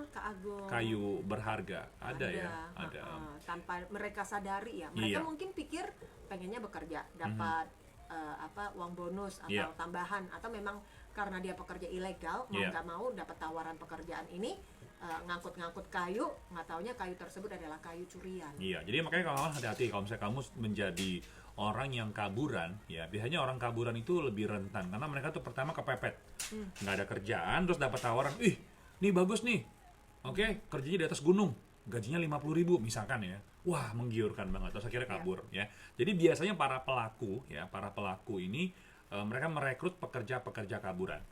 Kak Agung. kayu berharga? Ada ya? Ada. Tanpa mereka sadari ya. Mereka mungkin pikir pengennya bekerja, dapat uang bonus atau tambahan, atau memang karena dia pekerja ilegal, mau nggak mau dapat tawaran pekerjaan ini, ngangkut-ngangkut kayu, nggak taunya kayu tersebut adalah kayu curian. Iya, jadi makanya kawan hati-hati kalau misalnya kamu menjadi orang yang kaburan, ya biasanya orang kaburan itu lebih rentan karena mereka tuh pertama kepepet, nggak ada kerjaan, terus dapat tawaran, ini bagus nih, oke, kerjanya di atas gunung, gajinya 50.000 misalkan ya, wah menggiurkan banget, terus akhirnya kabur ya. Jadi biasanya para pelaku ini mereka merekrut pekerja-pekerja kaburan.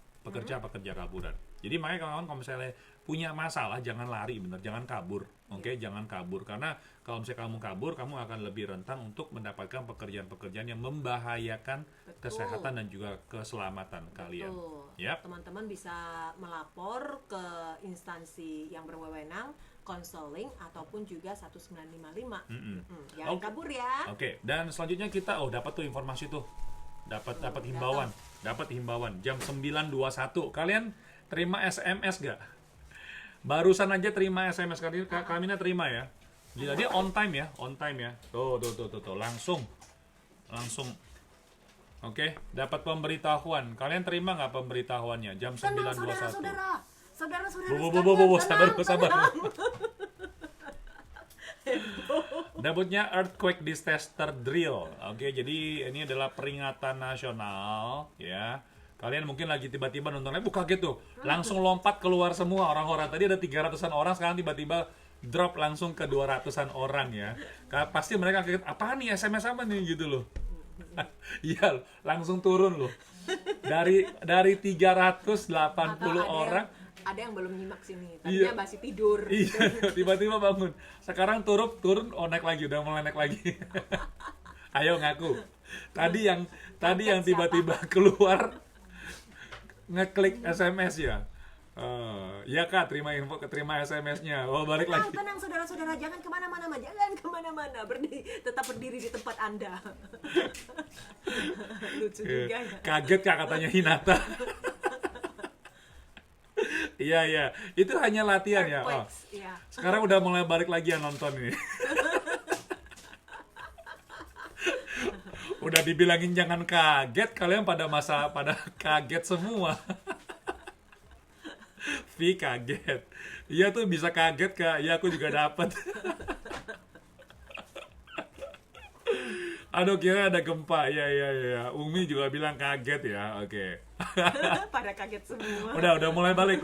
Jadi makanya kawan-kawan kalau misalnya punya masalah jangan lari, jangan kabur. Oke, jangan kabur karena kalau misalnya kamu kabur, kamu akan lebih rentan untuk mendapatkan pekerjaan-pekerjaan yang membahayakan kesehatan dan juga keselamatan kalian. Yap. Teman-teman bisa melapor ke instansi yang berwenang, konseling ataupun juga 1955. Jangan kabur ya. Oke, dan selanjutnya kita dapat tuh informasi tuh. Dapat himbauan jam 9.21. Kalian terima SMS gak? Barusan aja terima SMS kami terima ya. Jadi on time ya. Tuh. Langsung. Oke, dapat pemberitahuan. Kalian terima nggak pemberitahuannya jam 9.21? Saudara. Sabar. Dapatnya earthquake disaster drill. Oke, jadi ini adalah peringatan nasional ya. Kalian mungkin lagi tiba-tiba nonton live, kaget tuh. Langsung lompat keluar semua orang-orang. Tadi ada 300-an orang, sekarang tiba-tiba drop langsung ke 200-an orang ya. Pasti mereka kaget, apaan nih, SMS apa nih gitu loh. Iya, langsung turun loh. Dari 380 orang. Ada yang belum nyimak sini, tadinya masih tidur. Iya, tiba-tiba bangun. Sekarang turun, naik lagi, udah mulai naik lagi. Ayo ngaku. Tadi yang tiba-tiba keluar ngeklik SMS ya. Ya Kak, terima SMS-nya. Balik lagi. Tenang saudara-saudara, jangan kemana-mana, tetap berdiri di tempat Anda. Lucu juga ya. Kaget Kak katanya Hinata. Iya, itu hanya latihan ya. Sekarang udah mulai balik lagi yang nonton ini. Udah dibilangin jangan kaget, kalian pada kaget semua. Vi kaget. Iya tuh bisa kaget Kak. Iya aku juga dapat. Aduh, kira ada gempa. Ya. Umi juga bilang kaget ya. Oke. Pada kaget semua. Udah mulai balik.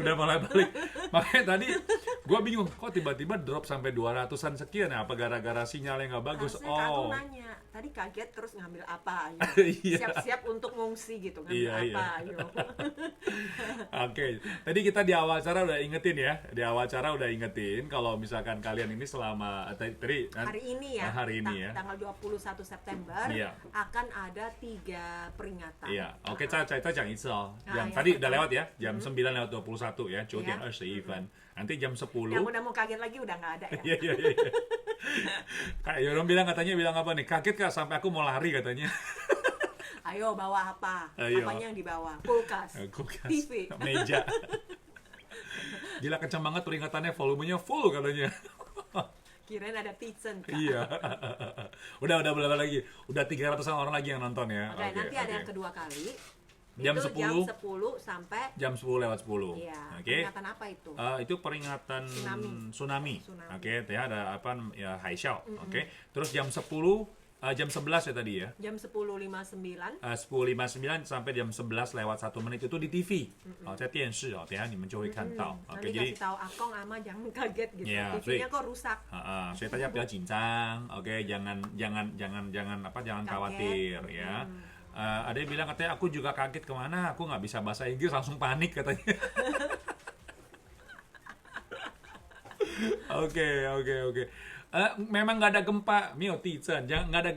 Makanya tadi gue bingung, kok tiba-tiba drop sampai 200-an sekian ya? Apa gara-gara sinyalnya nggak bagus? Aku nanya, tadi kaget terus ngambil apa? Iya. Siap-siap untuk ngungsi gitu, ngambil apa? Ayo. Oke, tadi kita di awal acara udah ingetin kalau misalkan kalian ini selama hari ini ya, tanggal 21 September akan ada 3 peringatan. Iya, oke, kita讲一次哦。Yang tadi udah lewat ya, jam 9:21 ya, 9:21. Nanti jam 10. Yang udah mau kaget lagi udah nggak ada ya. Iya. Kak Yorom bilang apa nih? Kaget Kak sampai aku mau lari katanya. Ayo bawa apa? Apanya yang dibawa? Kulkas, TV, meja. Gila kencang banget peringatannya, volumenya full katanya. Kirain ada Tizen Kak. Iya. Udah berapa lagi? Udah 300-an orang lagi yang nonton ya. Oke, nanti ada yang kedua kali. Jam 10 sampai jam 10:10. Iya. Oke. Peringatan apa itu? Itu peringatan tsunami. Oke, ada apa ya, Haixiao. Oke. Terus jam 11 ya tadi ya. Jam 10.59. 10:59 sampai jam 11:01 itu di TV. Saya 电视等下你们就会看到。Nanti kasih tahu Akong Ama jangan kaget gitu. TV-nya kok rusak. 所以大家不要紧张。Oke, jangan khawatir ya. Ada yang bilang katanya aku juga kaget kemana, aku nggak bisa bahasa Inggris langsung panik katanya. Oke. Memang nggak ada gempa, Mio Tizen, nggak ada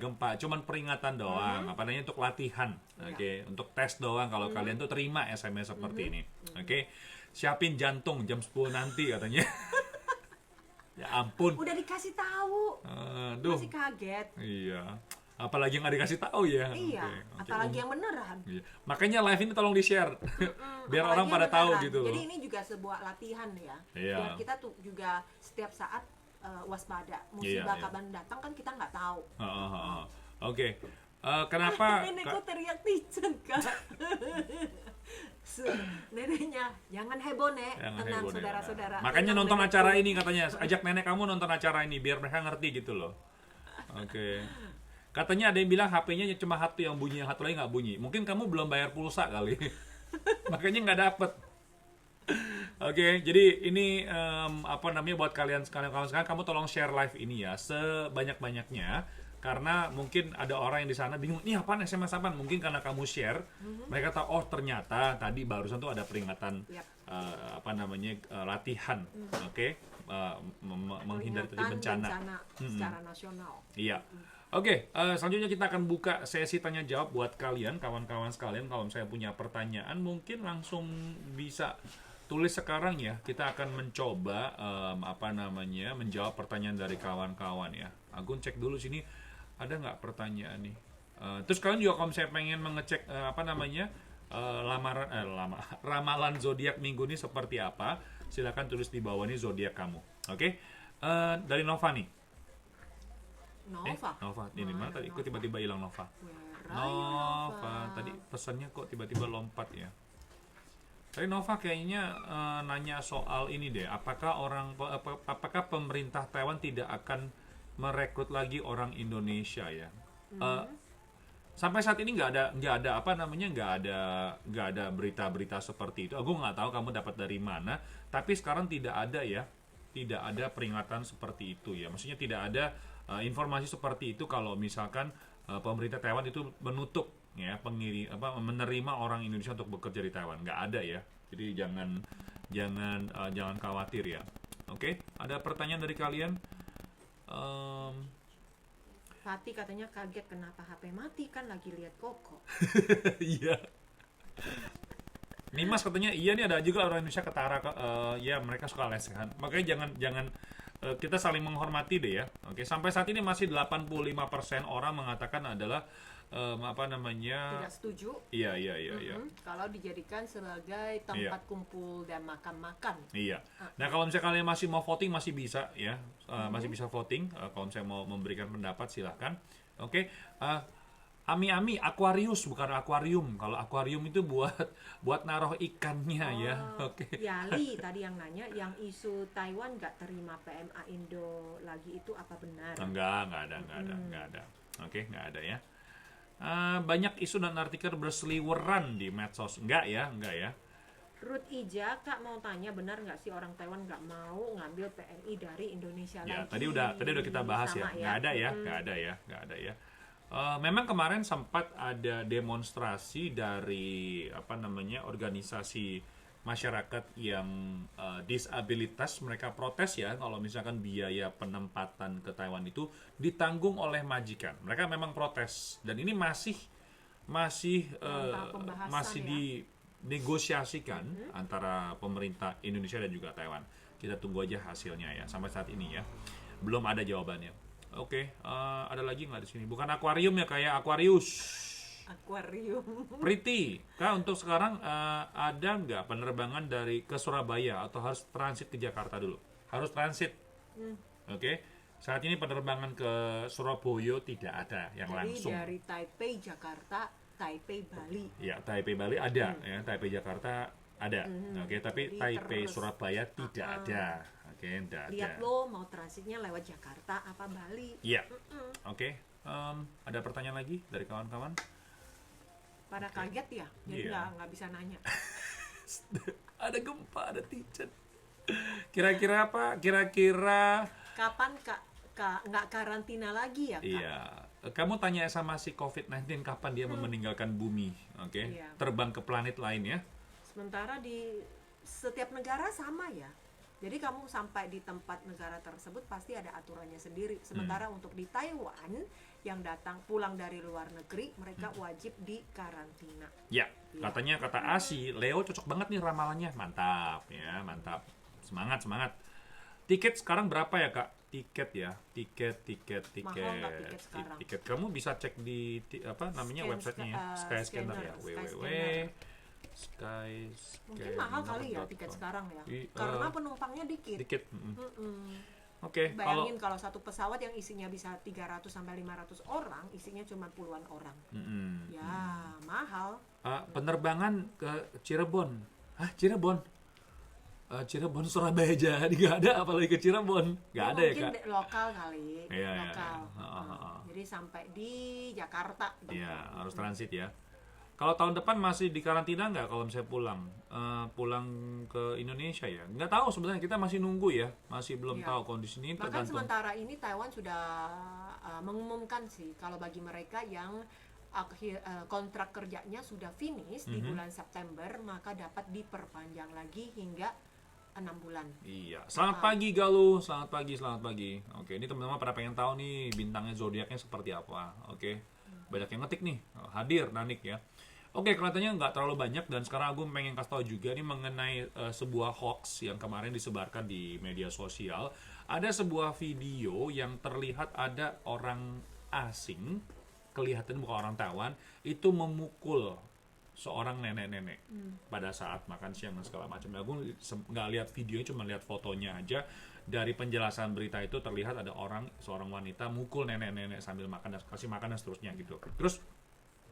gempa, cuman peringatan doang. Apa namanya untuk latihan, oke, untuk tes doang. Kalau kalian tuh terima SMS seperti ini, oke. Siapin jantung jam 10 nanti katanya. Ya ampun. Udah dikasih tahu, Aduh. masih kaget. Iya. Apalagi nggak dikasih tahu ya. Iya, Oke. apalagi yang beneran. Iya. Makanya live ini tolong di-share. Biar Apalagi orang yang pada tahu beneran. gitu loh. Jadi ini juga sebuah latihan ya. Iya. Biar kita tuh juga setiap saat waspada. Iya, Musibah iya. kapan datang kan kita nggak tahu. Oke. Kenapa? Nenek kok teriak Tizen kak. Neneknya jangan heboh nek, Jangan tenang heboh, Nek. saudara-saudara. Makanya Tenang, nonton nenekku. acara ini katanya. Ajak nenek kamu nonton acara ini biar mereka ngerti gitu loh. Oke. Katanya ada yang bilang HP-nya cuma satu yang bunyi, yang satu lagi nggak bunyi. Mungkin kamu belum bayar pulsa kali. Makanya nggak dapet. Oke, jadi ini apa namanya buat kalian sekalian kamu tolong share live ini ya sebanyak-banyaknya karena mungkin ada orang yang di sana bingung, ini apaan SMS apaan? Mungkin karena kamu share, mereka tahu oh ternyata tadi barusan tuh ada peringatan Yap. apa namanya latihan, oke, menghindari tadi bencana. secara nasional. Iya. Oke, selanjutnya kita akan buka sesi tanya jawab buat kalian, kawan-kawan sekalian. Kalau misalnya punya pertanyaan, mungkin langsung bisa tulis sekarang ya. Kita akan mencoba apa namanya menjawab pertanyaan dari kawan-kawan ya. Agun cek dulu sini ada nggak pertanyaan nih. Terus kalian juga kalau misalnya pengen mengecek apa namanya ramalan zodiak minggu ini seperti apa, silakan tulis di bawah nih zodiak kamu. Oke, dari Nova nih. Nova, ini mana tadi? Kok tiba-tiba hilang Nova? Nova, tadi pesannya kok tiba-tiba lompat ya? Tadi Nova kayaknya nanya soal ini deh. Apakah pemerintah Taiwan tidak akan merekrut lagi orang Indonesia ya? Sampai saat ini nggak ada berita-berita seperti itu. Aku nggak tahu kamu dapat dari mana. Tapi sekarang tidak ada peringatan seperti itu ya. Maksudnya tidak ada informasi seperti itu kalau misalkan pemerintah Taiwan itu menutup ya menerima orang Indonesia untuk bekerja di Taiwan. Nggak ada ya. Jadi jangan khawatir ya. Oke, ada pertanyaan dari kalian? Fatih katanya kaget kenapa HP mati kan lagi lihat Koko. Iya. Nimas katanya iya nih ada juga orang Indonesia ketara ya mereka suka lesehan. Makanya jangan kita saling menghormati deh ya. Oke, sampai saat ini masih 85% orang mengatakan adalah apa namanya? Tidak setuju. Iya. Kalau dijadikan sebagai tempat kumpul dan makan-makan. Iya. Nah, kalau misalnya kalian masih mau voting masih bisa ya. Masih bisa voting kalau misalnya mau memberikan pendapat silahkan. Oke. Ami-ami Aquarius bukan akuarium. Kalau akuarium itu buat naruh ikannya ya. Oke. Yali tadi yang nanya, yang isu Taiwan nggak terima PMA Indo lagi itu apa benar? Enggak ada. Oke, nggak ada ya. Banyak isu dan artikel berseliweran di medsos. Enggak ya. Ruth Ija, Kak mau tanya benar nggak sih orang Taiwan nggak mau ngambil PMI dari Indonesia Ya, lagi? tadi udah kita bahas ya. Sama Nggak ada ya. Memang kemarin sempat ada demonstrasi dari apa namanya organisasi masyarakat yang disabilitas, mereka protes ya kalau misalkan biaya penempatan ke Taiwan itu ditanggung oleh majikan. Mereka memang protes dan ini masih dinegosiasikan antara pemerintah Indonesia dan juga Taiwan. Kita tunggu aja hasilnya ya. Sampai saat ini ya belum ada jawabannya. Oke, ada lagi nggak di sini? Bukan akuarium ya, kayak Aquarius. Akuarium. Pretty, Kak, untuk sekarang ada nggak penerbangan ke Surabaya atau harus transit ke Jakarta dulu? Harus transit. Oke. Saat ini penerbangan ke Surabaya tidak ada yang langsung. Jadi dari Taipei Jakarta, Taipei Bali. Ya, Taipei Bali ada, ya. Taipei Jakarta ada. Oke, tapi Jadi Taipei Surabaya tidak ada. Oke, tidak ada. Lihat lo mau transitnya lewat Jakarta apa Bali? Iya. Oke. Ada pertanyaan lagi dari kawan-kawan? Pada kaget ya, jadi nggak bisa nanya. Ada gempa, ada Tizen. Kira-kira apa? Kira-kira Kapan Kak nggak karantina lagi ya, Kak? iya. Kamu tanya sama si COVID-19 kapan dia mau meninggalkan bumi, oke? Iya. Terbang ke planet lain ya? Sementara di setiap negara sama ya. Jadi kamu sampai di tempat negara tersebut pasti ada aturannya sendiri. Sementara untuk di Taiwan yang datang pulang dari luar negeri, mereka wajib di karantina. Ya, katanya kata Asi, Leo cocok banget nih ramalannya. Mantap ya, mantap. Semangat. Tiket sekarang berapa ya, Kak? Tiket ya, tiket. Mahal nggak tiket sekarang? Tiket kamu bisa cek di apa namanya websitenya ya, Skyscanner ya, Skyscanner. Mungkin mahal kali ya tiket sekarang ya, karena penumpangnya dikit. Oke, bayangin kalau satu pesawat yang isinya bisa 300 sampai 500 orang, isinya cuma puluhan orang. Ya, mahal. Penerbangan ke Cirebon. Cirebon Surabaya aja nggak ada, apalagi ke Cirebon nggak ada ya, Kak? Mungkin lokal kali, lokal. Jadi sampai di Jakarta gitu. Iya, harus transit ya. Kalau tahun depan masih di karantina nggak kalau misalnya pulang ke Indonesia ya? Nggak tahu sebenarnya, kita masih nunggu ya, masih belum tahu kondisi ini. Bahkan sementara ini Taiwan sudah mengumumkan sih kalau bagi mereka yang kontrak kerjanya sudah finish di bulan September, maka dapat diperpanjang lagi hingga 6 bulan. Iya. Selamat pagi Galuh, selamat pagi. Oke, ini teman-teman pada pengen tahu nih bintangnya zodiaknya seperti apa. Oke. Banyak yang ngetik nih. Hadir Nanik ya. Oke, kelihatannya nggak terlalu banyak, dan sekarang aku pengen kasih tahu juga nih mengenai sebuah hoax yang kemarin disebarkan di media sosial. Ada sebuah video yang terlihat ada orang asing, kelihatan bukan orang Taiwan, itu memukul seorang nenek-nenek pada saat makan siang dan segala macam. Aku nggak lihat videonya, cuma lihat fotonya aja. Dari penjelasan berita itu terlihat ada seorang wanita mukul nenek-nenek sambil makan dan kasih makan dan seterusnya gitu. Terus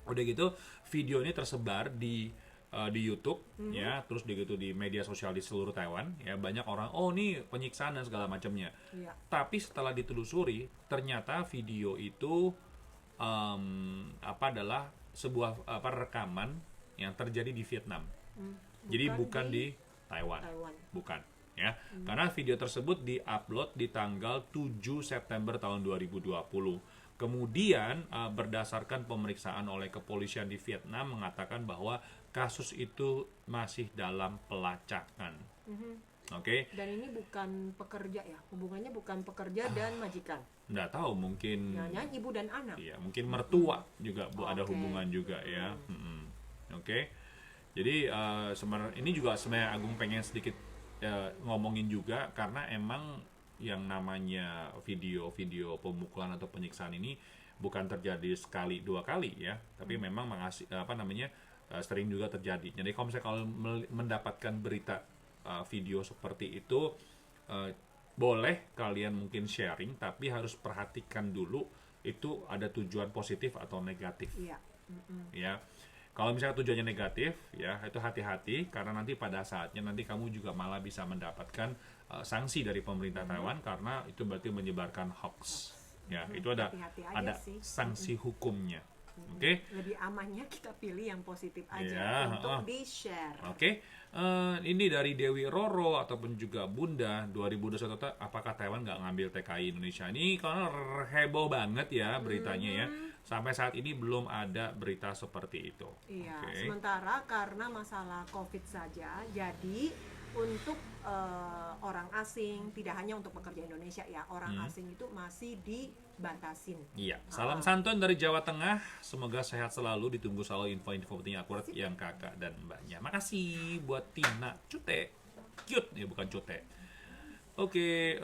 udah gitu video ini tersebar di YouTube ya, terus di media sosial di seluruh Taiwan ya, banyak orang ini penyiksaan dan segala macamnya. Tapi setelah ditelusuri ternyata video itu adalah sebuah rekaman yang terjadi di Vietnam. Jadi bukan di Taiwan. Bukan ya. Karena video tersebut diupload di tanggal 7 September tahun 2020. Kemudian berdasarkan pemeriksaan oleh kepolisian di Vietnam mengatakan bahwa kasus itu masih dalam pelacakan. Oke. Dan ini bukan pekerja ya, hubungannya bukan pekerja dan majikan. Nggak tahu, mungkin ibu dan anak. Iya, mungkin mertua juga ada hubungan juga ya. Oke. Jadi sebenarnya ini juga sebenarnya Agung pengen sedikit ngomongin juga, karena emang yang namanya video pemukulan atau penyiksaan ini bukan terjadi sekali dua kali ya, tapi memang sering juga terjadi. Jadi kalau misalnya mendapatkan berita video seperti itu, boleh kalian mungkin sharing, tapi harus perhatikan dulu itu ada tujuan positif atau negatif. Ya. Kalau misalnya tujuannya negatif, ya itu hati-hati, karena nanti pada saatnya nanti kamu juga malah bisa mendapatkan sanksi dari pemerintah Taiwan, karena itu berarti menyebarkan hoax. Ya, itu ada sanksi hukumnya. Oke. Lebih amannya kita pilih yang positif aja untuk di-share. Oke. Ini dari Dewi Roro ataupun juga Bunda 2021, apakah Taiwan nggak ngambil TKI Indonesia? Ini karena heboh banget ya beritanya ya. Sampai saat ini belum ada berita seperti itu. Iya, sementara karena masalah COVID saja, jadi untuk orang asing, tidak hanya untuk pekerja Indonesia ya, orang asing itu masih dibatasin. Iya, salam santun dari Jawa Tengah, semoga sehat selalu, ditunggu selalu info-info penting akurat yang kakak dan mbaknya. Makasih buat Tina, cute, ya bukan cute. Oke,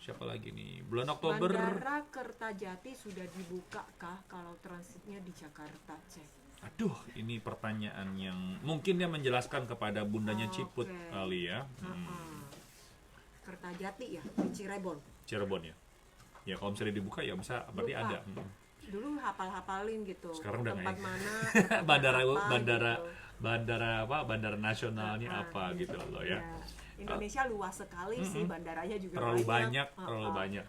siapa lagi nih? Bulan Oktober. Bandara Kertajati sudah dibuka kah kalau transitnya di Jakarta, Cek? Aduh, ini pertanyaan yang mungkin dia menjelaskan kepada bundanya Ciput kali ya. Kertajati ya, di Cirebon ya. Ya kalau misalnya dibuka ya bisa, berarti ada. Dulu hafal-hafalin gitu. Sekarang udah tempat mana? Bandara nasionalnya apa gitu loh ya. Indonesia luas sekali sih, bandaranya juga terlalu banyak.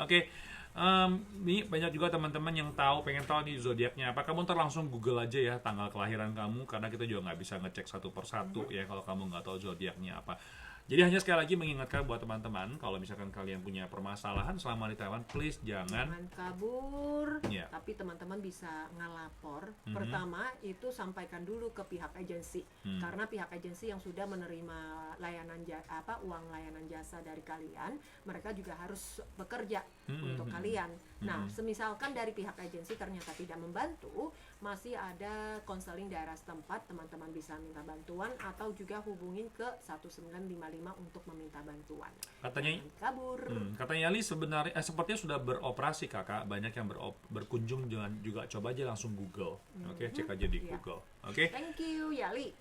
Oke. Ini banyak juga teman-teman yang pengen tahu nih zodiaknya apa. Kamu ntar langsung Google aja ya tanggal kelahiran kamu, karena kita juga nggak bisa ngecek satu persatu ya kalau kamu nggak tahu zodiaknya apa. Jadi hanya sekali lagi mengingatkan buat teman-teman, kalau misalkan kalian punya permasalahan selama di Taiwan, please jangan kabur. Ya. Tapi teman-teman bisa ngelapor. Pertama itu sampaikan dulu ke pihak agensi, karena pihak agensi yang sudah menerima uang layanan jasa dari kalian, mereka juga harus bekerja untuk kalian. Nah, semisalkan dari pihak agensi ternyata tidak membantu, masih ada konseling daerah setempat, teman-teman bisa minta bantuan atau juga hubungin ke 1955 untuk meminta bantuan. Katanya Jangan kabur. Katanya Yali sebenarnya sepertinya sudah beroperasi kakak, banyak yang berkunjung, jangan juga coba aja langsung Google, oke, cek aja di Google, oke. Thank you Yali.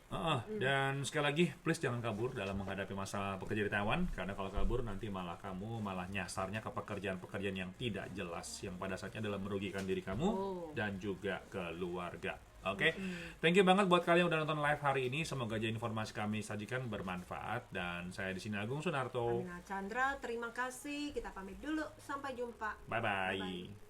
Dan sekali lagi please jangan kabur dalam menghadapi masalah pekerja di Taiwan, karena kalau kabur nanti kamu malah nyasarnya ke pekerjaan-pekerjaan yang tidak jelas, yang pada saatnya adalah merugikan diri kamu dan juga keluarga. Oke, thank you banget buat kalian yang udah nonton live hari ini. Semoga aja informasi kami sajikan bermanfaat. Dan saya di sini Agung Sunarto. Amina Chandra, terima kasih. Kita pamit dulu. Sampai jumpa. Bye-bye. Bye-bye.